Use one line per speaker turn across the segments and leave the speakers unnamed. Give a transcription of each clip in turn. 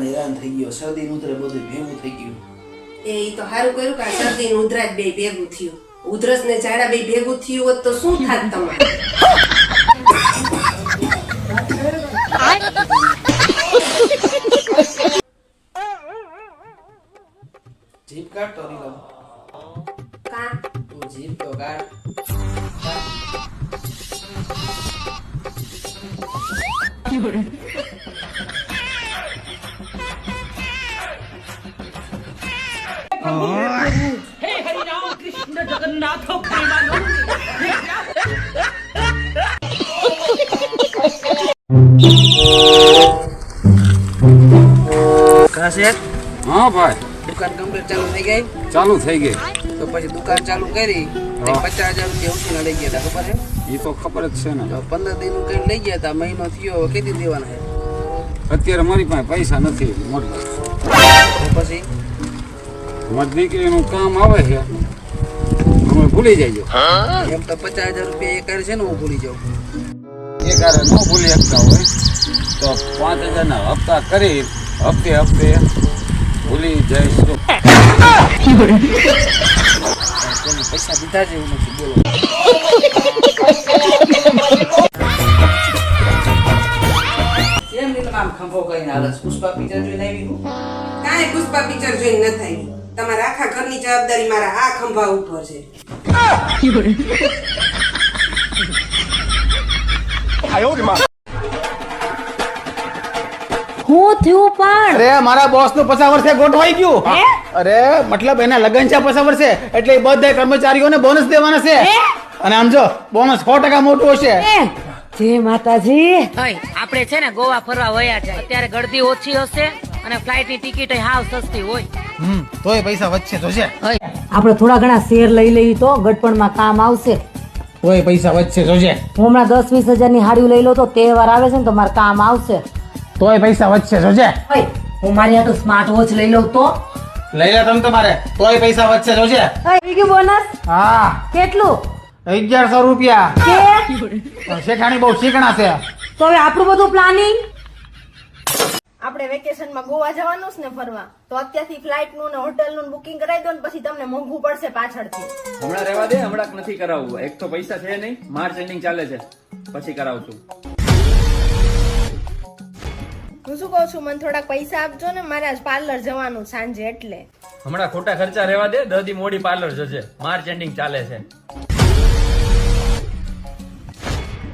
હેરાન થઈ ગયો, શરદી ઉધરસ બધું ભેગું થઈ ગયું.
એ તો સારું કર્યું કે શરદી ને ઉધરસ બે ભેગું થયું. ઉધરસ ને ઝાડા બે ભેગું થયું હોત તો શું થાત તમારે?
જીભ કાઢ તો નીલમ.
કા
તું જીભ તો કાઢ.
हे हरिनाम कृष्ण जगन्नाथ प्रेमानंद
કાશેટ
હા ભાઈ,
દુકાન કમ્પ્લીટ ચાલુ થઈ ગઈ?
ચાલુ થઈ ગઈ.
તો પછી દુકાન ચાલુ કરી
હા.
50,000 રૂપિયા ઉછીના લઈ ગયા હતા, ખબર હે?
એ તો ખબર જ છે ને.
તો 15 દિન નું કઈ લઈ ગયા હતા, મહિનો થયો, કેટલી દેવાના છે?
અત્યારે મારી પાસે પૈસા નથી મોટી.
તો પછી
મારી દીકરીનું કામ આવે છે, અમે ભૂલી જઈજો.
એમ તો 50,000 રૂપિયા એ કરે છે ને, હું ભૂલી જાઉં.
એ કારે ન ભૂલી શકતા હોય તો 5,000 ના હપ્તા કરી હપ્તે હપ્તે ભૂલી જઈશું.
તેને પૈસા દીધા છે એવું નથી, બોલો. કેમ નીલમ આમ ખંભો કરીને હાલસ? પુષ્પા પિક્ચર જોઈને આવી હું?
કાંઈ પુષ્પા પિક્ચર જોઈને ન થાય. તમારા આખા ઘરની જવાબદારી મારા આ ખંભા ઉપર છે.
હું થયું પણ
અરે મારા બોસ નું 50 વર્ષે ગોઠવાઈ ગયું. અરે મતલબ એના લગન છે 50 વર્ષે, એટલે એ બધા કર્મચારીઓને બોનસ દેવાના છે. અને આમ જો બોનસ 100% મોટું હશે.
જય માતાજી.
આપણે છે ને ગોવા ફરવા વયા છે. અત્યારે ગળદી ઓછી હશે અને ફ્લાઇટ ની ટિકિટ હાવ સસ્તી હોય.
તોય પૈસા વધશે તો છે.
આપણે થોડા ઘણા શેર લઈ લઈએ તો ગટપણમાં કામ આવશે.
તોય પૈસા વધશે જોજે.
હું હમણાં 10-20 હજારની હાડી લઈ લઉં તો તહેવાર આવે છે ને તો મારે કામ આવશે.
તોય પૈસા વધશે જોજે.
હું મારી આ તો સ્માર્ટ વોચ લઈ લઉં તો
લઈ લે તમે તમારે, તોય પૈસા વધશે જોજે.
થઈ ગયું બોનસ.
હા
કેટલું?
1100 રૂપિયા.
કે
શેઠાણી બહુ શીખણા છે.
તો હવે આપણું બધું પ્લાનિંગ.
આપણે વેકેશનમાં ગોવા જવાનું છે ને ફરવા, તો અત્યારથી ફ્લાઇટ નું ને હોટલ નું બુકિંગ કરાવી દો ને પછી તમને મોંઘું પડશે પાછળથી.
હમણાં રહેવા દે, હમણાં નથી કરાવવું. એક તો પૈસા છે નહીં, માર્ચ એન્ડિંગ ચાલે છે, પછી કરાવશું.
હું શું કહું છું, મને થોડાક પૈસા આપજો ને, મારે આજ પાર્લર જવાનું સાંજે એટલે.
હમણાં ખોટા ખર્ચા રહેવા દે, દદી મોડી પાર્લર જશે, માર્ચ એન્ડિંગ ચાલે છે.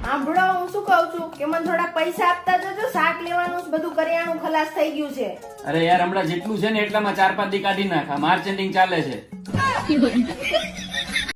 સાંભળો, હું શું કહું છું કે મને થોડાક પૈસા આપતા જજો, શાક લેવાનું છે, બધું કરિયાણું ખલાસ થઈ ગયું છે.
અરે યાર, હમણાં જેટલું છે ને એટલામાં 4-5 દી કાઢી નાખ, માર્ચ એન્ડિંગ ચાલે છે.